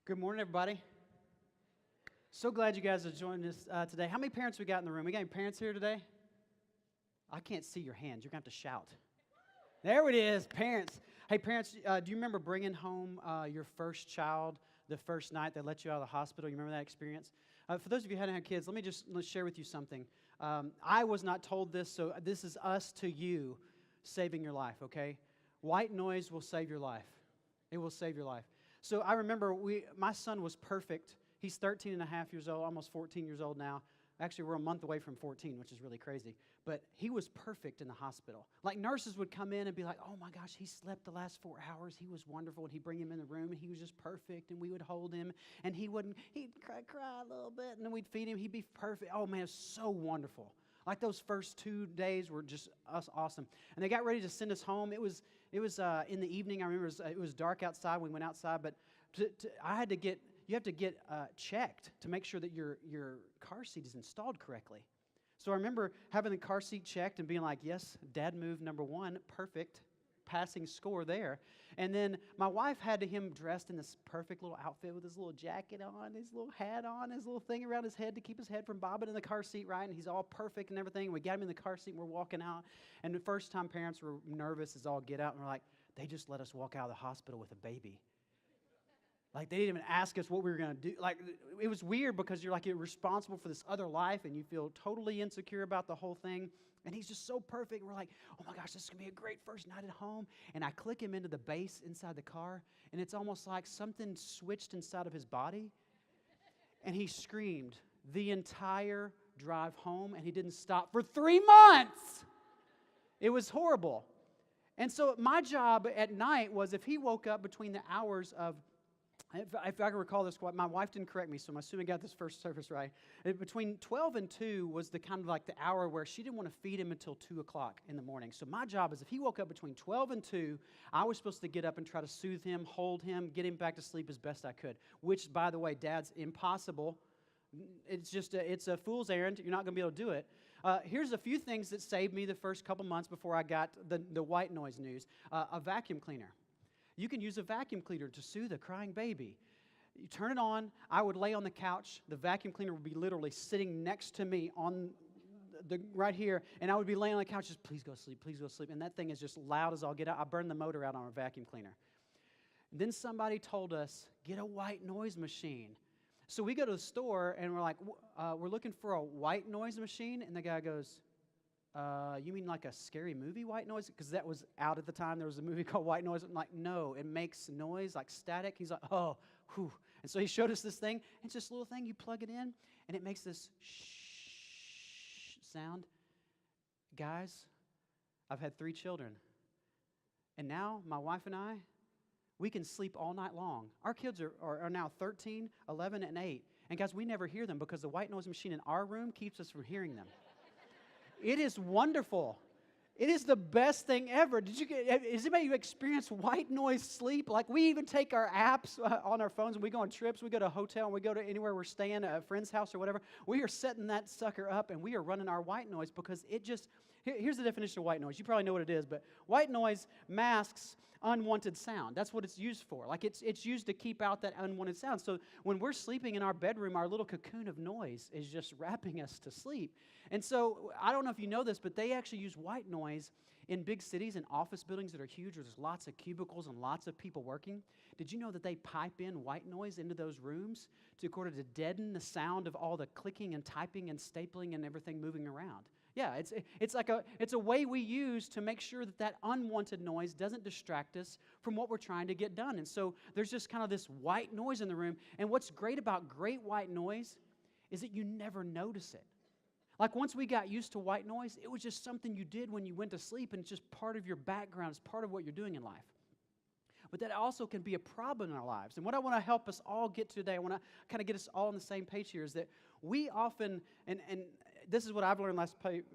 Good morning, everybody. So glad you guys are joining us today. How many parents we got in the room? We got any parents here today? I can't see your hands. You're going to have to shout. There it is, parents. Hey, parents, do you remember bringing home your first child the first night they let you out of the hospital? You remember that experience? For those of you who hadn't had kids, let's share with you something. I was not told this, so this is us to you saving your life, okay? White noise will save your life. It will save your life. So I remember my son was perfect. He's 13 and a half years old, almost 14 years old now. Actually, we're a month away from 14, which is really crazy. But he was perfect in the hospital. Like nurses would come in and be like, oh my gosh, he slept the last 4 hours. He was wonderful. And he'd bring him in the room and he was just perfect. And we would hold him and he'd cry a little bit. And then we'd feed him. He'd be perfect. Oh man, it was so wonderful. Like those first 2 days were just awesome. And they got ready to send us home. It was in the evening. I remember it was dark outside. We went outside, but you have to get checked to make sure that your car seat is installed correctly. So I remember having the car seat checked and being like, yes, dad move number 1, perfect, passing score there. And then my wife had him dressed in this perfect little outfit with his little jacket on, his little hat on, his little thing around his head to keep his head from bobbing in the car seat, right? And he's all perfect and everything. And we got him in the car seat and we're walking out. And the first time parents were nervous as all get out and we're like, they just let us walk out of the hospital with a baby. Like, they didn't even ask us what we were going to do. Like, it was weird because you're responsible for this other life and you feel totally insecure about the whole thing. And he's just so perfect. And we're like, oh my gosh, this is going to be a great first night at home. And I click him into the bass inside the car. And it's almost like something switched inside of his body. And he screamed the entire drive home. And he didn't stop for 3 months. It was horrible. And so my job at night was if he woke up between the hours of, if I can recall this, my wife didn't correct me, so I'm assuming I got this first service right. Between 12 and 2 was the kind of like the hour where she didn't want to feed him until 2 o'clock in the morning. So my job is if he woke up between 12 and 2, I was supposed to get up and try to soothe him, hold him, get him back to sleep as best I could, which, by the way, Dad's impossible. It's a fool's errand. You're not going to be able to do it. Here's a few things that saved me the first couple months before I got the white noise news. A vacuum cleaner. You can use a vacuum cleaner to soothe a crying baby. You turn it on. I would lay on the couch. The vacuum cleaner would be literally sitting next to me on right here, and I would be laying on the couch just, please go to sleep, please go to sleep. And that thing is just loud as all get out. I burned the motor out on a vacuum cleaner. Then somebody told us, get a white noise machine. So we go to the store, and we're like, we're looking for a white noise machine. And the guy goes, you mean like a scary movie, white noise? Because that was out at the time. There was a movie called White Noise. I'm like, no, it makes noise, like static. He's like, oh, whew. And so he showed us this thing. It's this little thing. You plug it in, and it makes this shh sound. Guys, I've had 3 children. And now my wife and I, we can sleep all night long. Our kids are now 13, 11, and 8. And guys, we never hear them because the white noise machine in our room keeps us from hearing them. It is wonderful. It is the best thing ever. Has anybody experienced white noise sleep? Like, we even take our apps on our phones and we go on trips. We go to a hotel and we go to anywhere we're staying, a friend's house or whatever. We are setting that sucker up and we are running our white noise because it just, here's the definition of white noise. You probably know what it is, but white noise masks unwanted sound. That's what it's used for. Like, it's used to keep out that unwanted sound. So when we're sleeping in our bedroom, our little cocoon of noise is just wrapping us to sleep. And so I don't know if you know this, but they actually use white noise in big cities and office buildings that are huge where there's lots of cubicles and lots of people working. Did you know that they pipe in white noise into those rooms in order to deaden the sound of all the clicking and typing and stapling and everything moving around? Yeah, it's a way we use to make sure that unwanted noise doesn't distract us from what we're trying to get done. And so there's just kind of this white noise in the room. And what's great about great white noise is that you never notice it. Like, once we got used to white noise, it was just something you did when you went to sleep, and it's just part of your background. It's part of what you're doing in life. But that also can be a problem in our lives. And what I want to help us all get to today, I want to kind of get us all on the same page here, is that we often, and this is what I've learned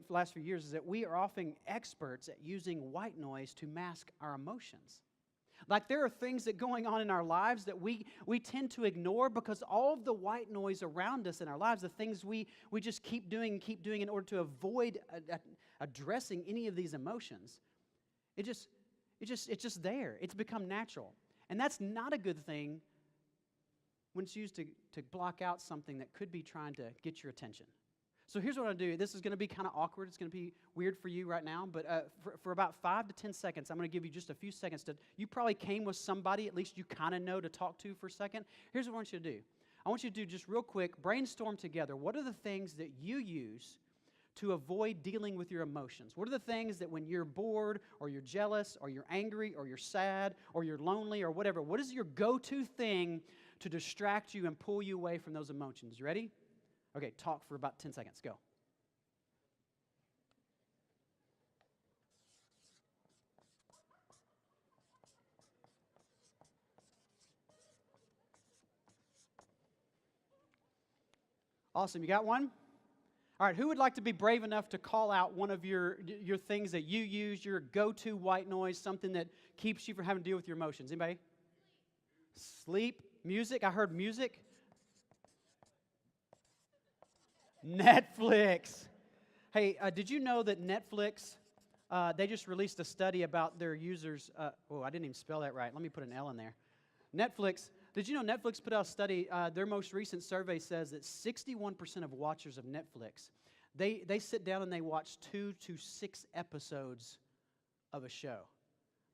last few years, is that we are often experts at using white noise to mask our emotions. Like, there are things that going on in our lives that we tend to ignore because all of the white noise around us in our lives, the things we just keep doing in order to avoid addressing any of these emotions, it's just there. It's become natural. And that's not a good thing when it's used to block out something that could be trying to get your attention. So here's what I'll do. This is going to be kind of awkward. It's going to be weird for you right now. But for about 5 to 10 seconds, I'm going to give you just a few seconds to, you probably came with somebody, at least you kind of know to talk to for a second. Here's what I want you to do. I want you to do just real quick, brainstorm together. What are the things that you use to avoid dealing with your emotions? What are the things that when you're bored or you're jealous or you're angry or you're sad or you're lonely or whatever, what is your go-to thing to distract you and pull you away from those emotions? You ready? Okay, talk for about 10 seconds. Go. Awesome. You got one? All right, who would like to be brave enough to call out one of your things that you use, your go-to white noise, something that keeps you from having to deal with your emotions? Anybody? Sleep. Music. I heard music. Netflix. Hey, did you know that Netflix, they just released a study about their users. I didn't even spell that right. Let me put an L in there. Netflix. Did you know Netflix put out a study, their most recent survey says that 61% of watchers of Netflix, they sit down and they watch 2 to 6 episodes of a show.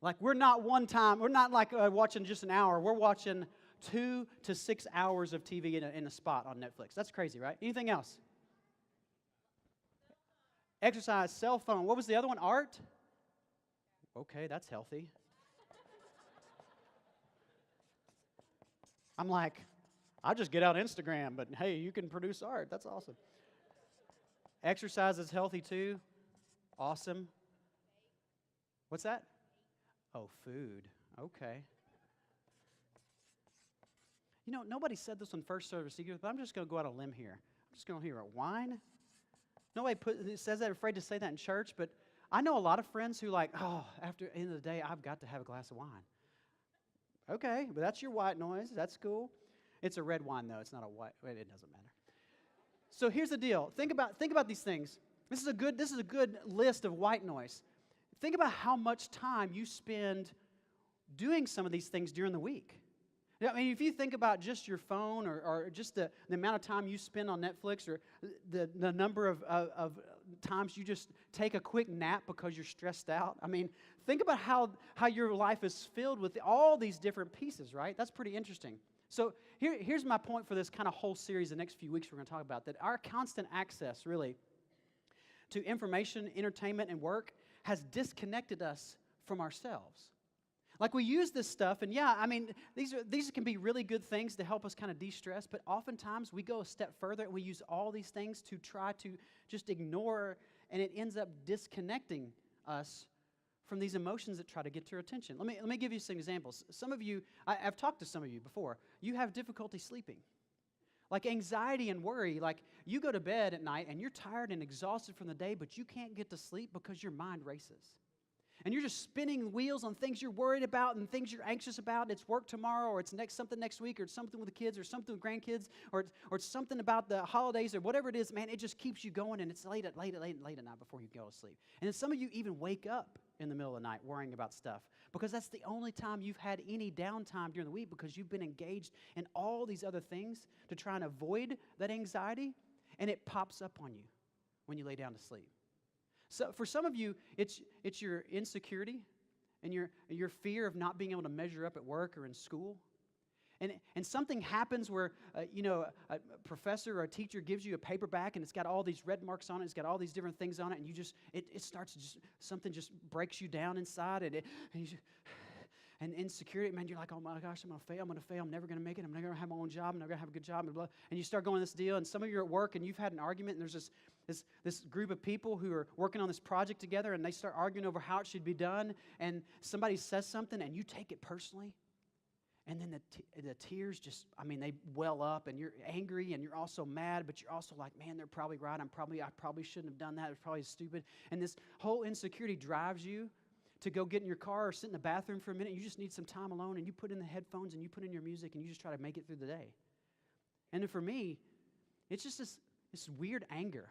Like we're not like watching just an hour. We're watching 2 to 6 hours of TV in a spot on Netflix. That's crazy, right? Anything else? Exercise, cell phone. What was the other one? Art? Okay, that's healthy. I'm like, I'll just get out Instagram, but hey, you can produce art. That's awesome. Exercise is healthy too. Awesome. What's that? Oh, food. Okay. You know, nobody said this on first service either, but I'm just going to go out on a limb here. I'm just going to hear a wine. Nobody says that, afraid to say that in church, but I know a lot of friends who after the end of the day, I've got to have a glass of wine. Okay, but that's your white noise. That's cool. It's a red wine, though. It's not a white. It doesn't matter. So here's the deal. Think about these things. This is a good list of white noise. Think about how much time you spend doing some of these things during the week. I mean, if you think about just your phone or just the amount of time you spend on Netflix or the number of times you just take a quick nap because you're stressed out. I mean, think about how your life is filled with all these different pieces, right? That's pretty interesting. So here's my point for this kind of whole series the next few weeks we're going to talk about, that our constant access, really, to information, entertainment, and work has disconnected us from ourselves. Like we use this stuff, and yeah, I mean, these can be really good things to help us kind of de-stress, but oftentimes we go a step further and we use all these things to try to just ignore, and it ends up disconnecting us from these emotions that try to get your attention. Let me give you some examples. Some of you, I've talked to some of you before, you have difficulty sleeping. Like anxiety and worry, like you go to bed at night and you're tired and exhausted from the day, but you can't get to sleep because your mind races. And you're just spinning wheels on things you're worried about and things you're anxious about. It's work tomorrow, or it's something next week, or it's something with the kids, or something with grandkids, or it's something about the holidays, or whatever it is. Man, it just keeps you going, and it's late at night before you go to sleep. And then some of you even wake up in the middle of the night worrying about stuff because that's the only time you've had any downtime during the week because you've been engaged in all these other things to try and avoid that anxiety, and it pops up on you when you lay down to sleep. So for some of you, it's your insecurity and your fear of not being able to measure up at work or in school. And something happens where, a professor or a teacher gives you a paper back and it's got all these red marks on it, it's got all these different things on it, and it starts to something just breaks you down inside, and insecurity, man, you're like, oh my gosh, I'm going to fail, I'm never going to make it, I'm never going to have my own job, I'm never going to have a good job, and you start going this deal, and some of you are at work, and you've had an argument, and there's this group of people who are working on this project together, and they start arguing over how it should be done, and somebody says something, and you take it personally, and then the tears just, they well up, and you're angry, and you're also mad, but you're also like, man, they're probably right, I probably shouldn't have done that, it was probably stupid, and this whole insecurity drives you to go get in your car or sit in the bathroom for a minute. You just need some time alone, and you put in the headphones, and you put in your music, and you just try to make it through the day. And then for me, it's just this weird anger.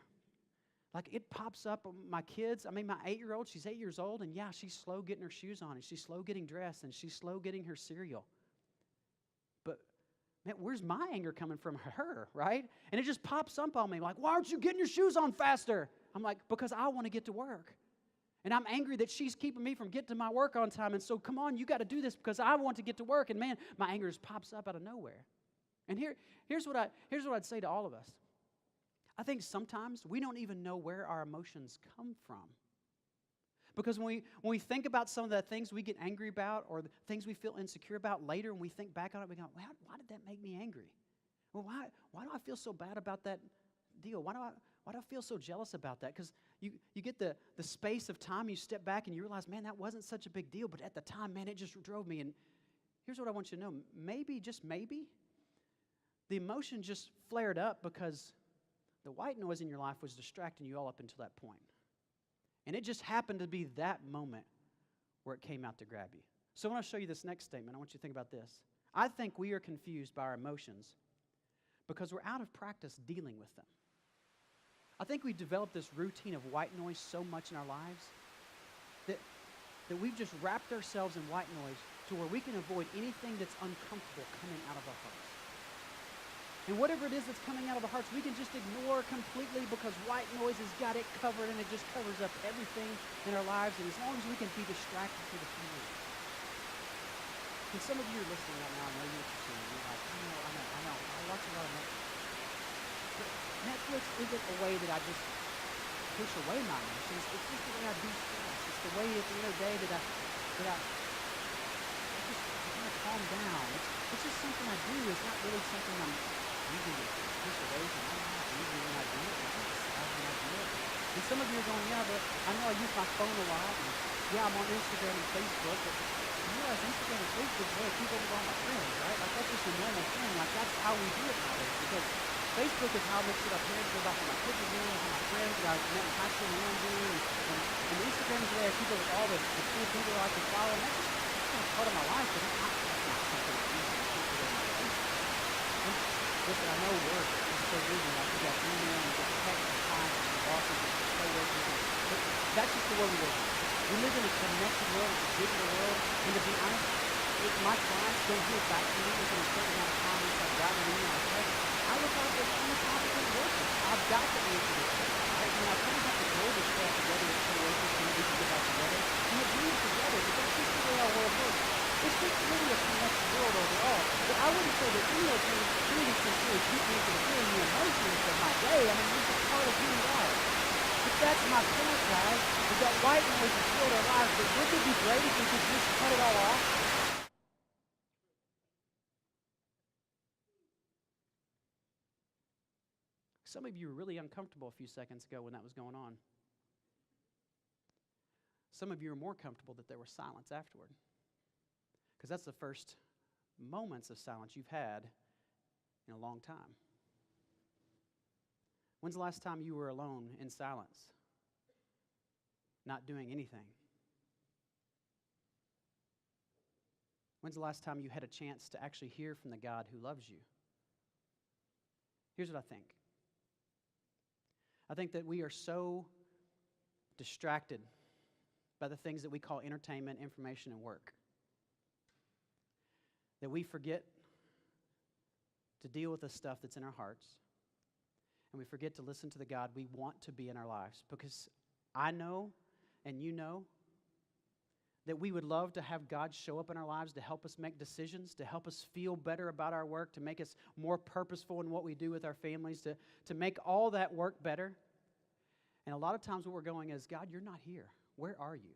Like it pops up on my kids. My 8-year-old, she's 8 years old, and yeah, she's slow getting her shoes on, and she's slow getting dressed, and she's slow getting her cereal. But man, where's my anger coming from her, right? And it just pops up on me like, why aren't you getting your shoes on faster? I'm like, because I want to get to work. And I'm angry that she's keeping me from getting to my work on time. And so, come on, you got to do this because I want to get to work. And man, my anger just pops up out of nowhere. And here's what I'd say to all of us. I think sometimes we don't even know where our emotions come from. Because when we think about some of the things we get angry about or the things we feel insecure about later, when we think back on it, we go, well, why did that make me angry? Well, why do I feel so bad about that deal? Why do I feel so jealous about that? Because you get the space of time, you step back and you realize, man, that wasn't such a big deal, but at the time, man, it just drove me. And here's what I want you to know. Maybe, just maybe, the emotion just flared up because the white noise in your life was distracting you all up until that point. And it just happened to be that moment where it came out to grab you. So I want to show you this next statement. I want you to think about this. I think we are confused by our emotions because we're out of practice dealing with them. I think we've developed this routine of white noise so much in our lives that we've just wrapped ourselves in white noise to where we can avoid anything that's uncomfortable coming out of our hearts. And whatever it is that's coming out of our hearts, we can just ignore completely because white noise has got it covered and it just covers up everything in our lives. And as long as we can be distracted for the few minutes. And some of you are listening right now, I know you're interested. You're like, I know. I watch a lot of Netflix. But Netflix isn't a way that I just push away my emotions. It's just the way I de-stress. It's the way at the end of the day that I just kind of calm down. It's just something I do. It's not really something I'm using to push away from my life. Usually when I do it, I decide when I do it. And some of you are going, yeah, but I know I use my phone a lot. And yeah, I'm on Instagram and Facebook, but you realize Instagram and Facebook is where people are all my friends, right? Like that's just a normal thing. Like that's how we do it nowadays. Because Facebook is how I make sure our parents know about what my kids are doing, how my friends that I met in high school and I'm doing. And Instagram is where I keep up with all the cool people I can follow. And that's just kind of part of my life, but it's not something I use to keep it in my life. Listen, I know work is so busy. Like you got email, you got text from clients, from bosses, from coworkers. But that's just the world we live in. We live in a connected world, it's a digital world. And to be honest, if my clients don't hear back from me within a certain amount of time, once I've gotten an email or text, I look out for any competent workers. I've got to answer this stuff. Right? And I kind of have to go this stuff together as coworkers so that we can get back together. And we're doing it together, but that's just the way our world works. It's just really a connected world overall. But I wouldn't say that any of these things really keep me from feeling the emotions of my day. I mean, this is part of who we are. But that's my point, guys, is that white noise has filled our lives, but wouldn't it be great if we could just cut it all off? Some of you were really uncomfortable a few seconds ago when that was going on. Some of you are more comfortable that there was silence afterward. Because that's the first moments of silence you've had in a long time. When's the last time you were alone in silence? Not doing anything? When's the last time you had a chance to actually hear from the God who loves you? Here's what I think. I think that we are so distracted by the things that we call entertainment, information, and work that we forget to deal with the stuff that's in our hearts, and we forget to listen to the God we want to be in our lives. Because I know, and you know, that we would love to have God show up in our lives to help us make decisions, to help us feel better about our work, to make us more purposeful in what we do with our families, to make all that work better. And a lot of times what we're going is, God, you're not here. Where are you?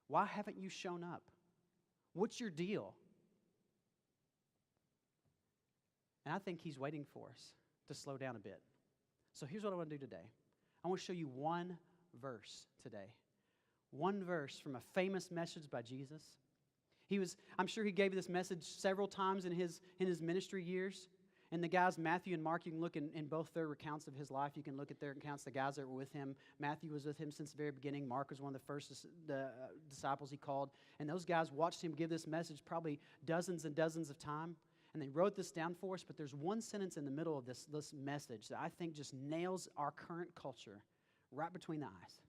Why haven't you shown up? What's your deal? And I think he's waiting for us to slow down a bit. So here's what I want to do today. I want to show you one verse today. One verse from a famous message by Jesus. I'm sure he gave this message several times in his ministry years. And the guys, Matthew and Mark, you can look in both their accounts of his life. You can look at their accounts, the guys that were with him. Matthew was with him since the very beginning. Mark was one of the first disciples he called. And those guys watched him give this message probably dozens and dozens of times. And they wrote this down for us, but there's one sentence in the middle of this message that I think just nails our current culture right between the eyes.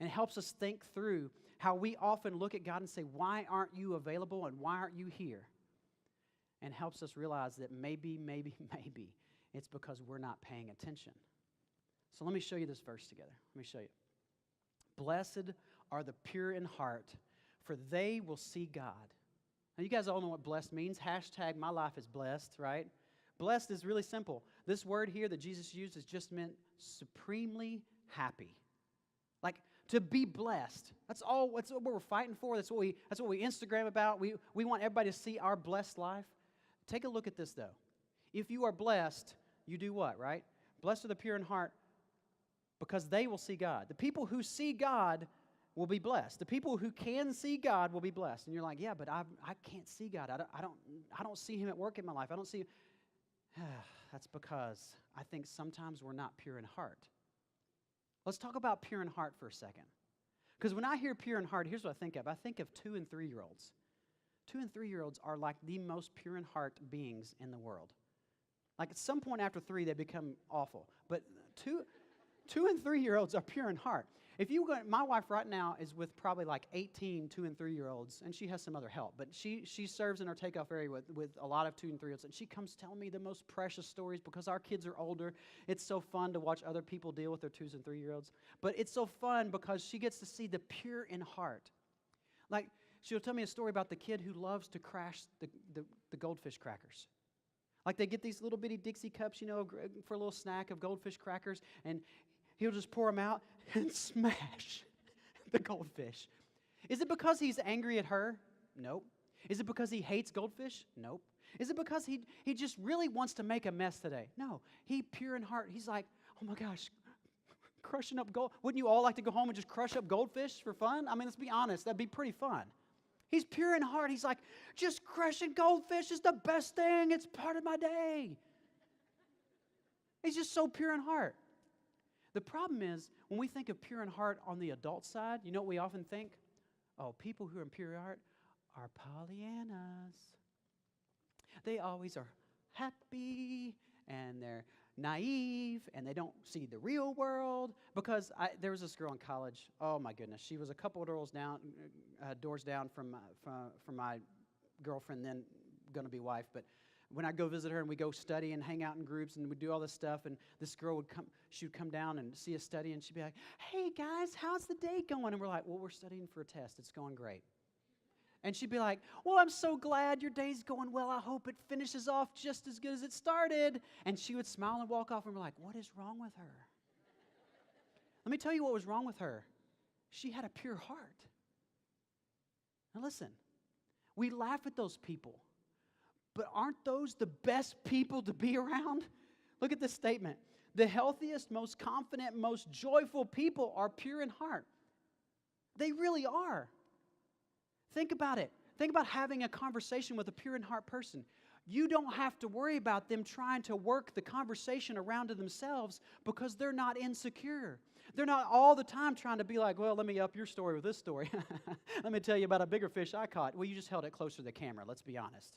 And it helps us think through how we often look at God and say, why aren't you available and why aren't you here? and helps us realize that maybe it's because we're not paying attention. So let me show you this verse together. Let me show you. Blessed are the pure in heart, for they will see God. Now, you guys all know what blessed means. Hashtag my life is blessed, right? Blessed is really simple. This word here that Jesus used is just meant supremely happy. Like, to be blessed. That's what we're fighting for. That's what we Instagram about. We want everybody to see our blessed life. Take a look at this, though. If you are blessed, you do what, right? Blessed are the pure in heart, because they will see God. The people who see God will be blessed. The people who can see God will be blessed. And you're like, yeah, but I can't see God. I don't see Him at work in my life. I don't see Him. That's because I think sometimes we're not pure in heart. Let's talk about pure in heart for a second. Because when I hear pure in heart, here's what I think of. I think of 2 and 3-year-olds. 2 and 3-year-olds are like the most pure in heart beings in the world. Like, at some point after 3, they become awful. But 2 and 3-year-olds are pure in heart. If you go, my wife right now is with probably like 18 2 and 3-year-olds, and she has some other help. But she serves in our takeoff area with a lot of 2 and 3-year-olds, and she comes telling me the most precious stories because our kids are older. It's so fun to watch other people deal with their 2s and 3-year-olds. But it's so fun because she gets to see the pure in heart. Like, she'll tell me a story about the kid who loves to crash the goldfish crackers. Like, they get these little bitty Dixie cups, for a little snack of goldfish crackers, and he'll just pour them out and smash the goldfish. Is it because he's angry at her? Nope. Is it because he hates goldfish? Nope. Is it because he just really wants to make a mess today? No. He pure in heart. He's like, oh my gosh, crushing up gold. Wouldn't you all like to go home and just crush up goldfish for fun? I mean, let's be honest. That'd be pretty fun. He's pure in heart. He's like, just crushing goldfish is the best thing. It's part of my day. He's just so pure in heart. The problem is, when we think of pure in heart on the adult side, you know what we often think? Oh, people who are in pure heart are Pollyannas. They always are happy, and they're naive, and they don't see the real world. Because there was this girl in college, oh my goodness, she was a couple of doors down from my girlfriend, then going to be wife, but when I go visit her and we go study and hang out in groups and we do all this stuff, and this girl she would come down and see us study, and she'd be like, hey guys, how's the day going? And we're like, well, we're studying for a test. It's going great. And she'd be like, well, I'm so glad your day's going well. I hope it finishes off just as good as it started. And she would smile and walk off, and we're like, what is wrong with her? Let me tell you what was wrong with her. She had a pure heart. Now listen, we laugh at those people. But aren't those the best people to be around? Look at this statement. The healthiest, most confident, most joyful people are pure in heart. They really are. Think about it. Think about having a conversation with a pure in heart person. You don't have to worry about them trying to work the conversation around to themselves because they're not insecure. They're not all the time trying to be like, well, let me up your story with this story. Let me tell you about a bigger fish I caught. Well, you just held it closer to the camera, let's be honest.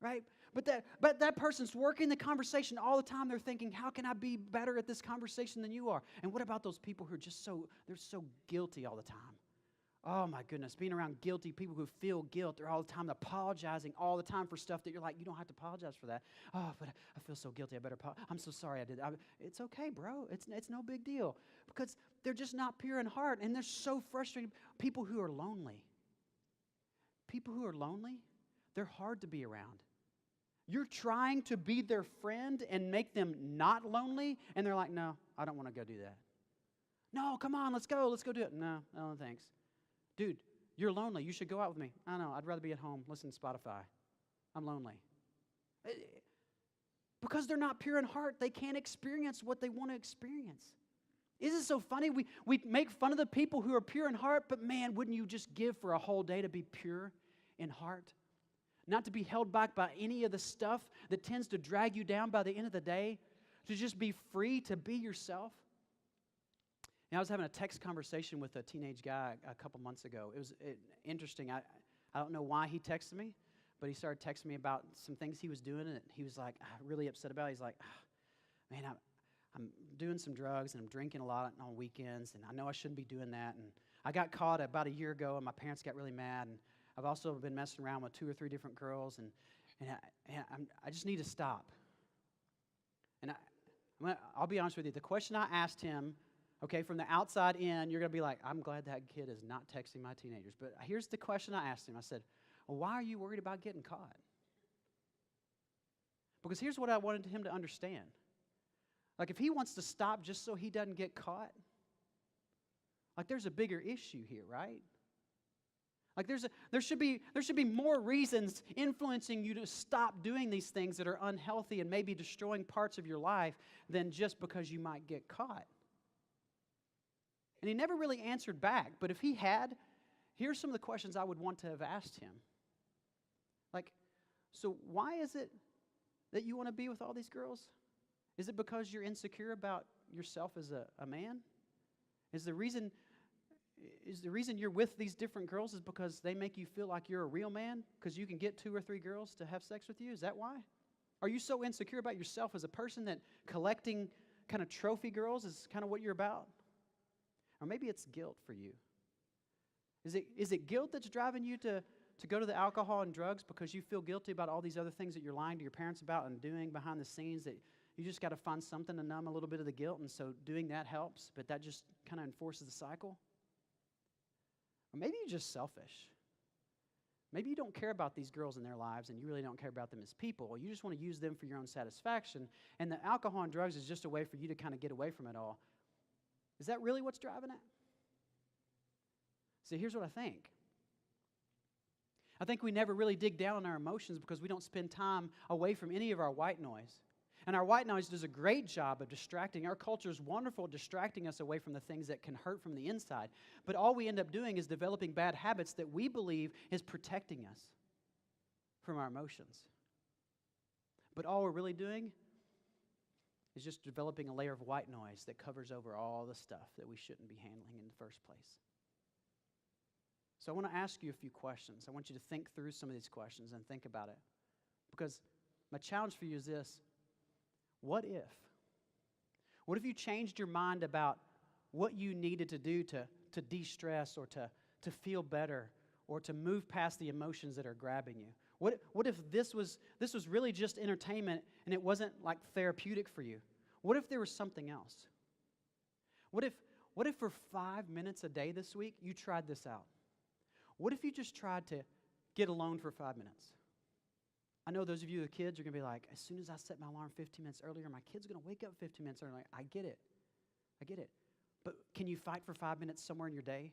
Right? But that person's working the conversation all the time. They're thinking, how can I be better at this conversation than you are? And what about those people who are just they're so guilty all the time? Oh my goodness, being around guilty people who feel guilt. They're all the time apologizing all the time for stuff that you're like, you don't have to apologize for that. Oh, but I feel so guilty. I better apologize. I'm so sorry I did that. It's okay, bro. It's no big deal. Because they're just not pure in heart, and they're so frustrated. People who are lonely. People who are lonely, they're hard to be around. You're trying to be their friend and make them not lonely, and they're like, no, I don't want to go do that. No, come on, let's go do it. No, thanks. Dude, you're lonely. You should go out with me. I know, I'd rather be at home, listen to Spotify. I'm lonely. Because they're not pure in heart, they can't experience what they want to experience. Isn't it so funny? We make fun of the people who are pure in heart, but man, wouldn't you just give for a whole day to be pure in heart? Not to be held back by any of the stuff that tends to drag you down by the end of the day, to just be free to be yourself. I was having a text conversation with a teenage guy a couple months ago. It was interesting. I don't know why he texted me, but he started texting me about some things he was doing, and he was like really upset about it. He's like, man, I'm doing some drugs, and I'm drinking a lot on weekends, and I know I shouldn't be doing that. And I got caught about a year ago, and my parents got really mad, and I've also been messing around with 2 or 3 different girls, and I just need to stop. And I'll be honest with you. The question I asked him, okay, from the outside in, you're going to be like, I'm glad that kid is not texting my teenagers. But here's the question I asked him. I said, well, why are you worried about getting caught? Because here's what I wanted him to understand. Like, if he wants to stop just so he doesn't get caught, like, there's a bigger issue here, right? Like, there should be more reasons influencing you to stop doing these things that are unhealthy and maybe destroying parts of your life than just because you might get caught. And he never really answered back. But if he had, here's some of the questions I would want to have asked him. Like, so why is it that you want to be with all these girls? Is it because you're insecure about yourself as a man? Is the reason you're with these different girls is because they make you feel like you're a real man? Because you can get 2 or 3 girls to have sex with you? Is that why? Are you so insecure about yourself as a person that collecting kind of trophy girls is kind of what you're about? Or maybe it's guilt for you. Is it guilt that's driving you to go to the alcohol and drugs because you feel guilty about all these other things that you're lying to your parents about and doing behind the scenes, that you just got to find something to numb a little bit of the guilt, and so doing that helps, but that just kind of enforces the cycle? Or maybe you're just selfish. Maybe you don't care about these girls in their lives and you really don't care about them as people. You just want to use them for your own satisfaction, and the alcohol and drugs is just a way for you to kind of get away from it all. Is that really what's driving it? See, here's what I think. I think we never really dig down on our emotions because we don't spend time away from any of our white noise. And our white noise does a great job of distracting. Our culture is wonderful at distracting us away from the things that can hurt from the inside. But all we end up doing is developing bad habits that we believe is protecting us from our emotions. But all we're really doing is just developing a layer of white noise that covers over all the stuff that we shouldn't be handling in the first place. So I want to ask you a few questions. I want you to think through some of these questions and think about it. Because my challenge for you is this. What if? What if you changed your mind about what you needed to do to de-stress or to feel better or to move past the emotions that are grabbing you? What if this was really just entertainment and it wasn't like therapeutic for you? What if there was something else? What if for 5 minutes a day this week you tried this out? What if you just tried to get alone for 5 minutes? I know those of you with kids are going to be like, as soon as I set my alarm 15 minutes earlier, my kid's going to wake up 15 minutes earlier. I get it. But can you fight for 5 minutes somewhere in your day?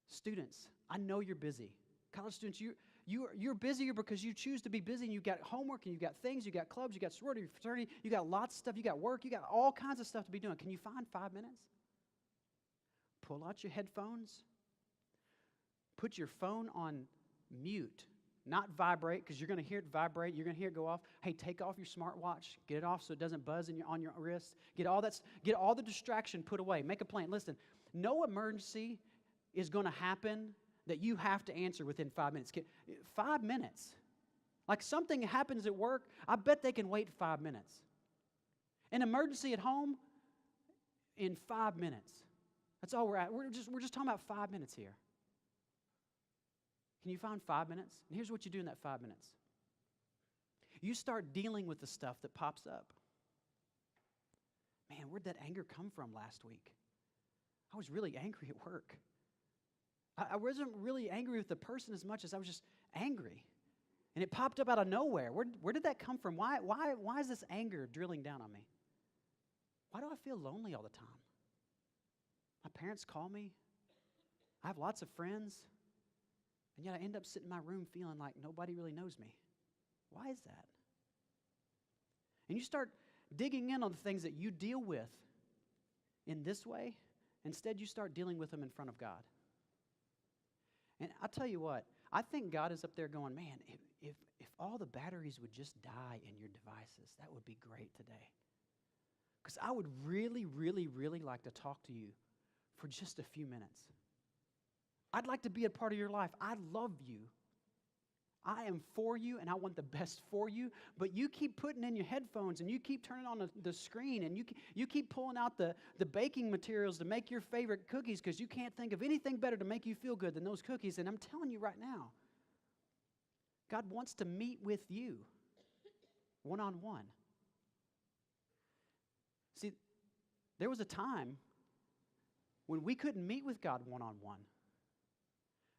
Students, I know you're busy. College students, you're busier because you choose to be busy, and you've got homework, and you've got things, you've got clubs, you've got sorority, fraternity, you got lots of stuff, you got work, you got all kinds of stuff to be doing. Can you find 5 minutes? Pull out your headphones. Put your phone on mute, not vibrate, because you're going to hear it vibrate. You're going to hear it go off. Hey, take off your smartwatch. Get it off so it doesn't buzz on your wrist. Get all the distraction put away. Make a plan. Listen, no emergency is going to happen that you have to answer within 5 minutes. 5 minutes. Like something happens at work, I bet they can wait 5 minutes. An emergency at home, in 5 minutes. That's all we're at. We're just talking about 5 minutes here. Can you find 5 minutes? And here's what you do in that 5 minutes. You start dealing with the stuff that pops up. Man, where'd that anger come from last week? I was really angry at work. I wasn't really angry with the person as much as I was just angry. And it popped up out of nowhere. Where did that come from? Why is this anger drilling down on me? Why do I feel lonely all the time? My parents call me. I have lots of friends. And yet I end up sitting in my room feeling like nobody really knows me. Why is that? And you start digging in on the things that you deal with in this way. Instead, you start dealing with them in front of God. And I'll tell you what, I think God is up there going, man, if all the batteries would just die in your devices, that would be great today. Because I would really, really, really like to talk to you for just a few minutes. I'd like to be a part of your life. I love you. I am for you, and I want the best for you. But you keep putting in your headphones, and you keep turning on the screen, and you keep pulling out the baking materials to make your favorite cookies because you can't think of anything better to make you feel good than those cookies. And I'm telling you right now, God wants to meet with you one-on-one. See, there was a time when we couldn't meet with God one-on-one.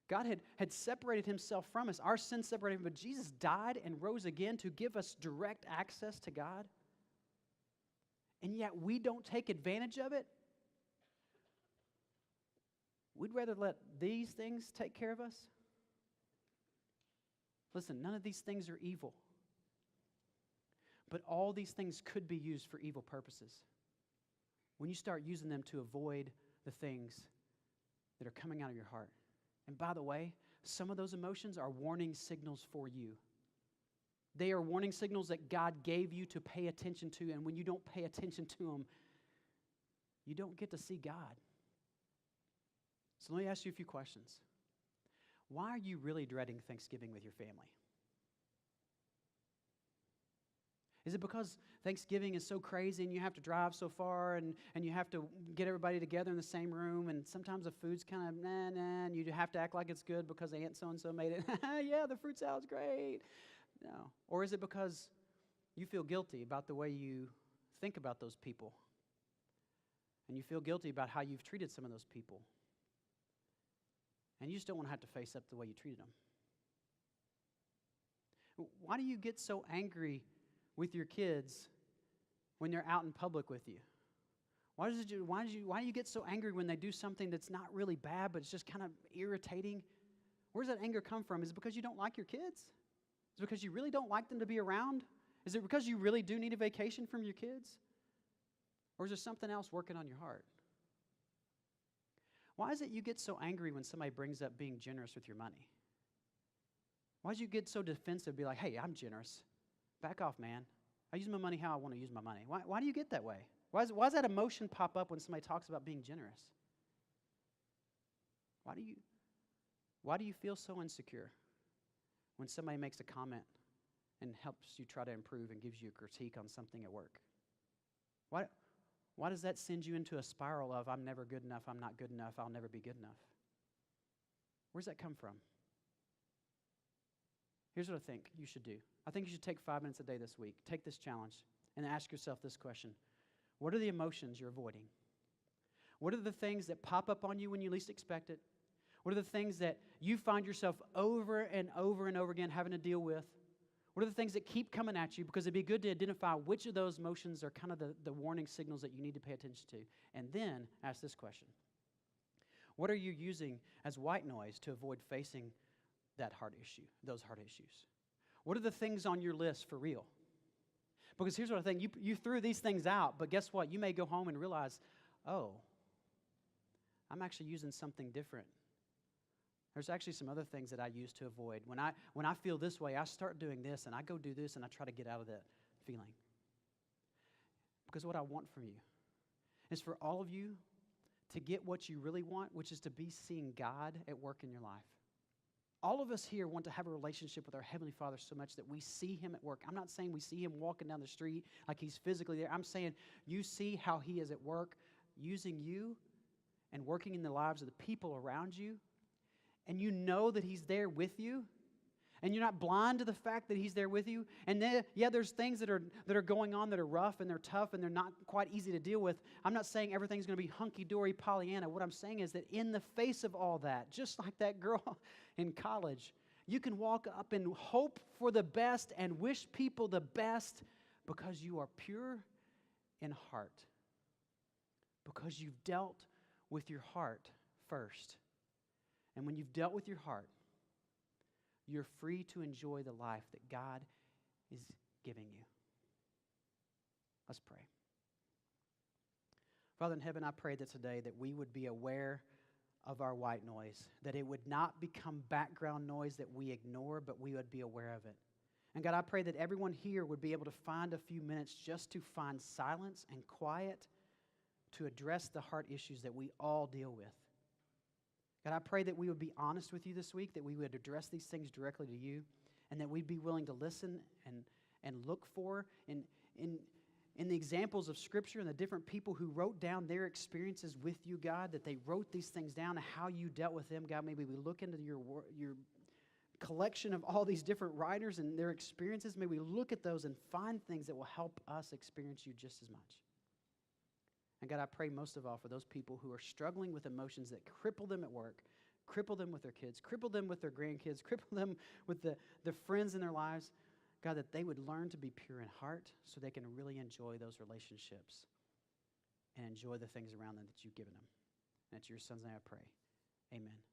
God had separated himself from us. Our sin separated him, but Jesus died and rose again to give us direct access to God. And yet we don't take advantage of it. We'd rather let these things take care of us. Listen, none of these things are evil. But all these things could be used for evil purposes. When you start using them to avoid the things that are coming out of your heart. And by the way, some of those emotions are warning signals for you. They are warning signals that God gave you to pay attention to, and when you don't pay attention to them, you don't get to see God. So let me ask you a few questions. Why are you really dreading Thanksgiving with your family? Is it because Thanksgiving is so crazy and you have to drive so far and you have to get everybody together in the same room and sometimes the food's kind of and you have to act like it's good because Aunt so-and-so made it? Yeah, the fruit salad's great. No. Or is it because you feel guilty about the way you think about those people and you feel guilty about how you've treated some of those people and you just don't want to have to face up the way you treated them? Why do you get so angry with your kids when they're out in public with you? Why do you get so angry when they do something that's not really bad, but it's just kind of irritating? Where does that anger come from? Is it because you don't like your kids? Is it because you really don't like them to be around? Is it because you really do need a vacation from your kids? Or is there something else working on your heart? Why is it you get so angry when somebody brings up being generous with your money? Why do you get so defensive, be like, hey, I'm generous. Back off, man. I use my money how I want to use my money. Why do you get that way? Why does that emotion pop up when somebody talks about being generous? Why do you feel so insecure when somebody makes a comment and helps you try to improve and gives you a critique on something at work? Why does that send you into a spiral of I'm never good enough, I'm not good enough, I'll never be good enough? Where's that come from? Here's what I think you should do. I think you should take 5 minutes a day this week. Take this challenge and ask yourself this question. What are the emotions you're avoiding? What are the things that pop up on you when you least expect it? What are the things that you find yourself over and over and over again having to deal with? What are the things that keep coming at you? Because it'd be good to identify which of those emotions are kind of the warning signals that you need to pay attention to. And then ask this question. What are you using as white noise to avoid facing that heart issue, those heart issues? What are the things on your list for real? Because here's what I think. You threw these things out, but guess what? You may go home and realize, oh, I'm actually using something different. There's actually some other things that I use to avoid. When I feel this way, I start doing this, and I go do this, and I try to get out of that feeling. Because what I want from you is for all of you to get what you really want, which is to be seeing God at work in your life. All of us here want to have a relationship with our Heavenly Father so much that we see Him at work. I'm not saying we see Him walking down the street like He's physically there. I'm saying you see how He is at work using you and working in the lives of the people around you. And you know that He's there with you. And you're not blind to the fact that He's there with you. And then, yeah, there's things that are going on that are rough and they're tough and they're not quite easy to deal with. I'm not saying everything's going to be hunky-dory Pollyanna. What I'm saying is that in the face of all that, just like that girl in college, you can walk up and hope for the best and wish people the best because you are pure in heart. Because you've dealt with your heart first. And when you've dealt with your heart, you're free to enjoy the life that God is giving you. Let's pray. Father in heaven, I pray that today that we would be aware of our white noise, that it would not become background noise that we ignore, but we would be aware of it. And God, I pray that everyone here would be able to find a few minutes just to find silence and quiet to address the heart issues that we all deal with. God, I pray that we would be honest with you this week, that we would address these things directly to you, and that we'd be willing to listen and look for in the examples of Scripture and the different people who wrote down their experiences with you, God, that they wrote these things down and how you dealt with them. God, maybe we look into your collection of all these different writers and their experiences, may we look at those and find things that will help us experience you just as much. And God, I pray most of all for those people who are struggling with emotions that cripple them at work, cripple them with their kids, cripple them with their grandkids, cripple them with the friends in their lives. God, that they would learn to be pure in heart so they can really enjoy those relationships and enjoy the things around them that you've given them. And it's your son's name I pray. Amen.